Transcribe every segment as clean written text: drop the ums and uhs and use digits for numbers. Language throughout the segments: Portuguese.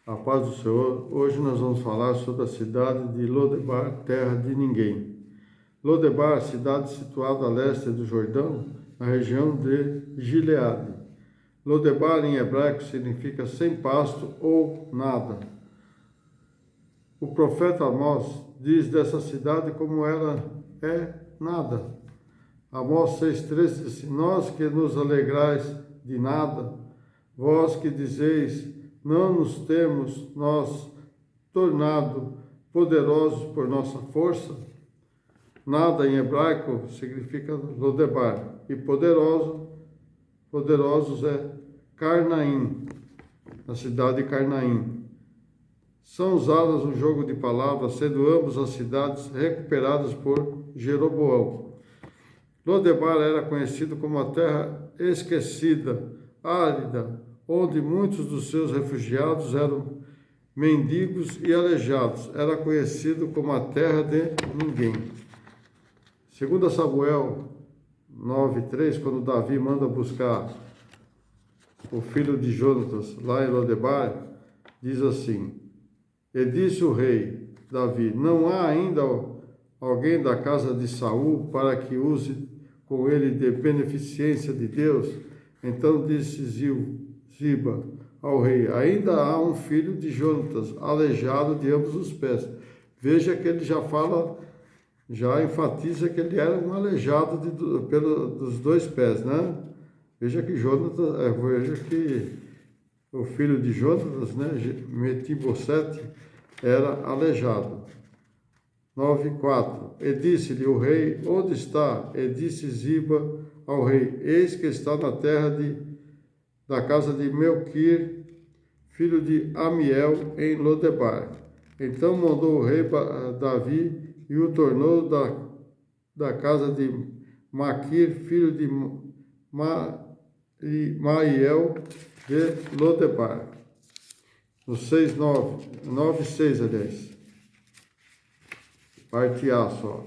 A paz do Senhor. Hoje nós vamos falar sobre a cidade de Lodebar, terra de ninguém. Lodebar, cidade situada a leste do Jordão, na região de Gileade. Lodebar em hebraico significa sem pasto ou nada. O profeta Amós diz dessa cidade como ela é nada. Amós 6,13 diz assim: Nós que nos alegrais de nada, vós que dizeis, não nos temos nós tornado poderosos por nossa força. Nada em hebraico significa Lodebar, e poderosos é Carnaim, na cidade de Carnaim. São usadas um jogo de palavras, sendo ambas as cidades recuperadas por Jeroboão. Lodebar era conhecido como a terra esquecida, árida, onde muitos dos seus refugiados eram mendigos e aleijados. Era conhecido como a terra de ninguém. Segundo Samuel 9,3, quando Davi manda buscar o filho de Jonatas lá em Lodebar, diz assim: E disse o rei Davi: Não há ainda alguém da casa de Saul para que use com ele de beneficência de Deus? Então disse Ziba ao rei: Ainda há um filho de Jonatas, aleijado de ambos os pés. Veja que ele já fala, já enfatiza que ele era um aleijado dos dois pés, né? Veja que o filho de Jonatas, né, Mefibosete, era aleijado. 9,4. E disse-lhe o rei: Onde está? E disse Ziba ao rei: Eis que está na terra da casa de Melquir, filho de Amiel, em Lodebar. Então mandou o rei Davi e o tornou da casa de Maquir, filho de Maiel, de Lodebar. No 9,6, aliás. Parte A só.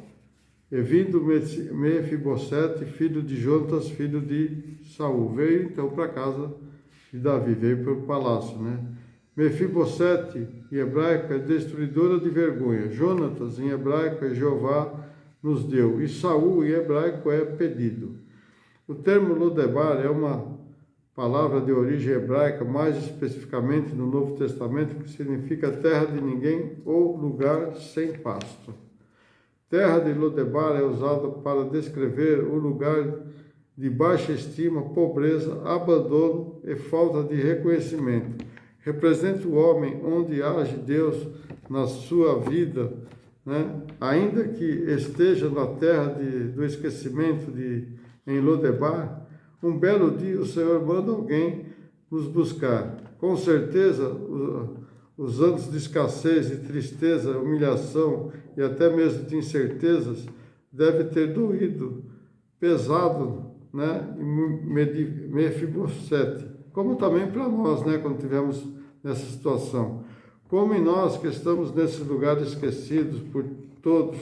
E vindo Mefibosete, filho de Jonatas, filho de Saul, veio então para a casa de Davi, veio para o palácio, né? Mefibosete, em hebraico, é destruidora de vergonha. Jonatas, em hebraico, é Jeová nos deu. E Saul, em hebraico, é pedido. O termo Lodebar é uma palavra de origem hebraica, mais especificamente no Novo Testamento, que significa terra de ninguém ou lugar sem pasto. Terra de Lodebar é usada para descrever o lugar de baixa estima, pobreza, abandono e falta de reconhecimento. Representa o homem onde age Deus na sua vida, né? Ainda que esteja na terra do esquecimento em Lodebar, um belo dia o Senhor manda alguém nos buscar. Com certeza, os anos de escassez, de tristeza, humilhação e até mesmo de incertezas deve ter doído, pesado, né, em Mefibosete, como também para nós, né, quando tivemos nessa situação. Como em nós que estamos nesses lugares esquecidos por todos,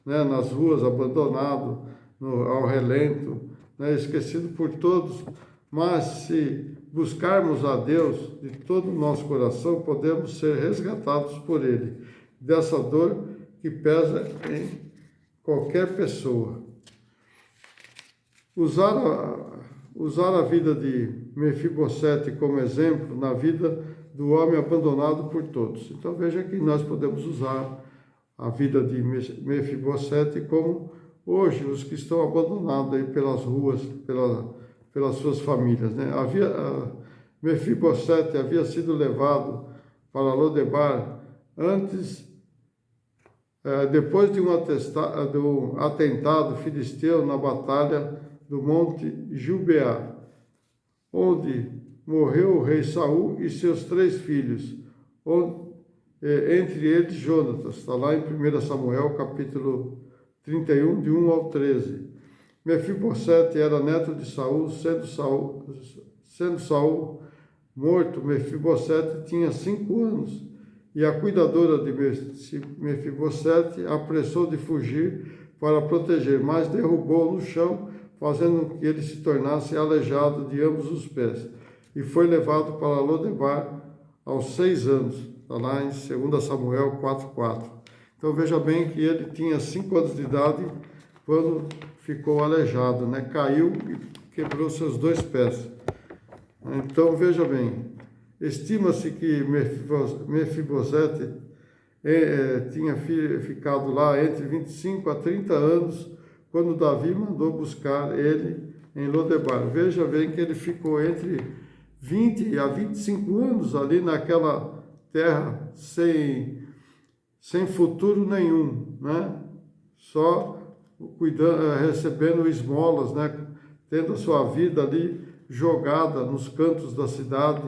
né, nas ruas, abandonado, ao relento, né, esquecido por todos, mas se buscarmos a Deus de todo o nosso coração, podemos ser resgatados por Ele, dessa dor que pesa em qualquer pessoa. Usar a vida de Mefibosete como exemplo na vida do homem abandonado por todos. Então veja que nós podemos usar a vida de Mefibosete como hoje os que estão abandonados aí pelas ruas, pelas suas famílias, né? Mefibosete havia sido levado para Lodebar depois de um atentado filisteu na batalha do Monte Gibeá, onde morreu o rei Saul e seus 3 filhos, entre eles Jonatas. Está lá em 1 Samuel, capítulo 31, de 1 ao 13. Mefibosete era neto de Saul, sendo Saul morto, Mefibosete tinha 5 anos, e a cuidadora de Mefibosete apressou de fugir para proteger, mas derrubou no chão, fazendo com que ele se tornasse aleijado de ambos os pés, e foi levado para Lodebar, aos 6 anos. Está lá em 2 Samuel 4:4. Então veja bem que ele tinha 5 anos de idade quando ficou aleijado, né? Caiu e quebrou seus 2 pés. Então veja bem, estima-se que Mefibosete tinha ficado lá entre 25 a 30 anos quando Davi mandou buscar ele em Lodebar. Veja bem que ele ficou entre 20 a 25 anos ali naquela terra sem futuro nenhum, né? Só recebendo esmolas, né? Tendo a sua vida ali jogada nos cantos da cidade.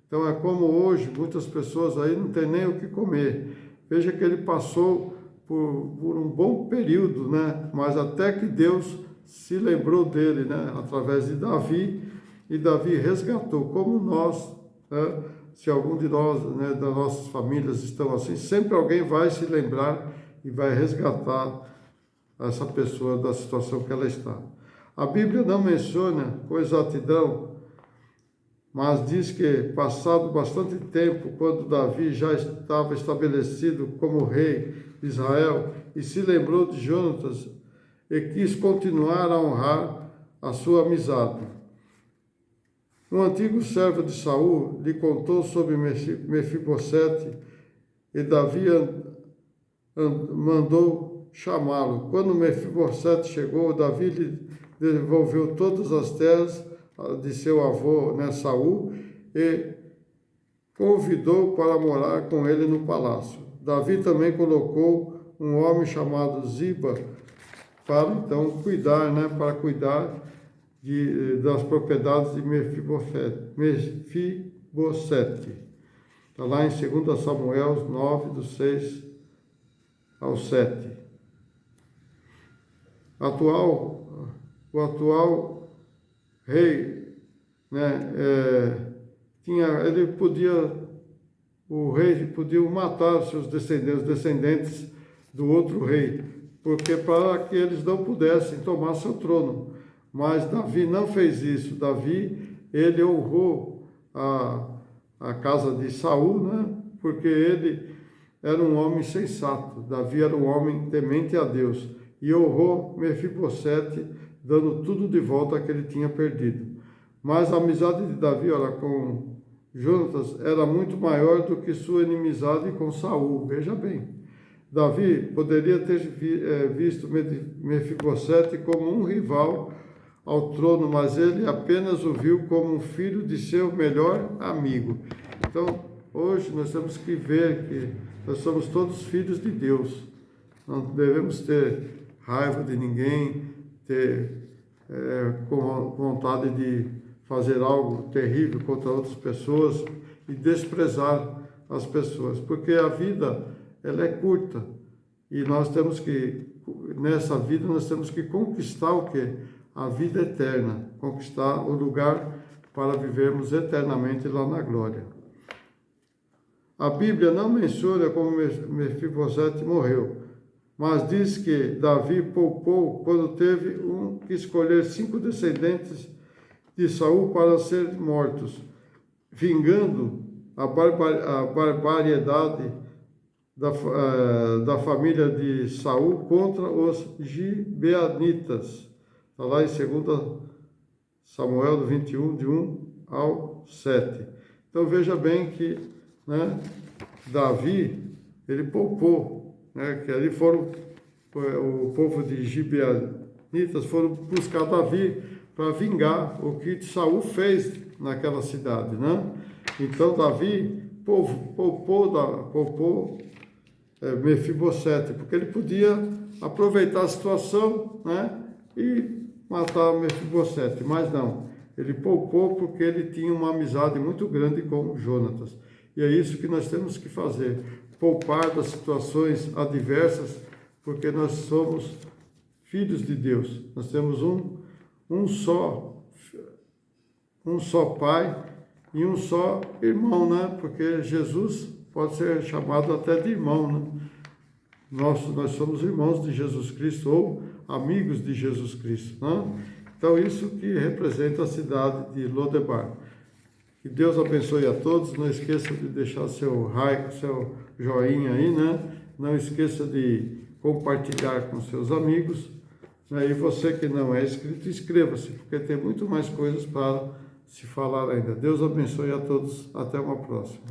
Então é como hoje, muitas pessoas aí não tem nem o que comer. Veja que ele passou por um bom período, né? Mas até que Deus se lembrou dele, né? Através de Davi, e Davi resgatou, como nós, né? Se algum de nós, né, das nossas famílias estão assim, sempre alguém vai se lembrar e vai resgatar essa pessoa da situação que ela está. A Bíblia não menciona com exatidão, mas diz que, passado bastante tempo, quando Davi já estava estabelecido como rei de Israel e se lembrou de Jonatas e quis continuar a honrar a sua amizade. Um antigo servo de Saul lhe contou sobre Mefibosete e Davi mandou chamá-lo. Quando Mefibosete chegou, Davi lhe devolveu todas as terras de seu avô, né, Saul, e convidou para morar com ele no palácio. Davi também colocou um homem chamado Ziba para então cuidar, né, das propriedades de Mefibosete. Está lá em 2 Samuel 9, do 6 ao 7. O atual rei, né, o rei podia matar os descendentes do outro rei, porque para que eles não pudessem tomar seu trono. Mas Davi não fez isso. Davi, ele honrou a casa de Saul, né? Porque ele era um homem sensato. Davi era um homem temente a Deus e honrou Mefibosete, dando tudo de volta que ele tinha perdido. Mas a amizade de Davi, olha, com Jonatas era muito maior do que sua inimizade com Saul. Veja bem, Davi poderia ter visto Mefibosete como um rival ao trono, mas ele apenas o viu como um filho de seu melhor amigo. Então, hoje nós temos que ver que nós somos todos filhos de Deus. Não devemos ter raiva de ninguém, ter com vontade de fazer algo terrível contra outras pessoas e desprezar as pessoas, porque a vida ela é curta e nessa vida nós temos que conquistar o quê? A vida eterna, conquistar o lugar para vivermos eternamente lá na glória. A Bíblia não menciona como Mefibosete morreu, mas diz que Davi poupou quando teve que escolher 5 descendentes de Saul para serem mortos, vingando a barbaridade da família de Saul contra os gibeonitas. Está lá em 2 Samuel 21, de 1 ao 7. Então veja bem que, né, Davi, ele poupou, né, que ali o povo de gibeonitas foram buscar Davi para vingar o que Saul fez naquela cidade, né? Então Davi poupou Mefibosete, porque ele podia aproveitar a situação, né, e matar Mefibosete, mas não, ele poupou porque ele tinha uma amizade muito grande com Jonatas, e é isso que nós temos que fazer, poupar das situações adversas, porque nós somos filhos de Deus, nós temos um só pai e um só irmão, né? Porque Jesus pode ser chamado até de irmão, né? Nós somos irmãos de Jesus Cristo ou amigos de Jesus Cristo, né? Então isso que representa a cidade de Lodebar. Que Deus abençoe a todos. Não esqueça de deixar seu joinha aí, né? Não esqueça de compartilhar com seus amigos. E você que não é inscrito, inscreva-se, porque tem muito mais coisas para se falar ainda. Deus abençoe a todos. Até uma próxima.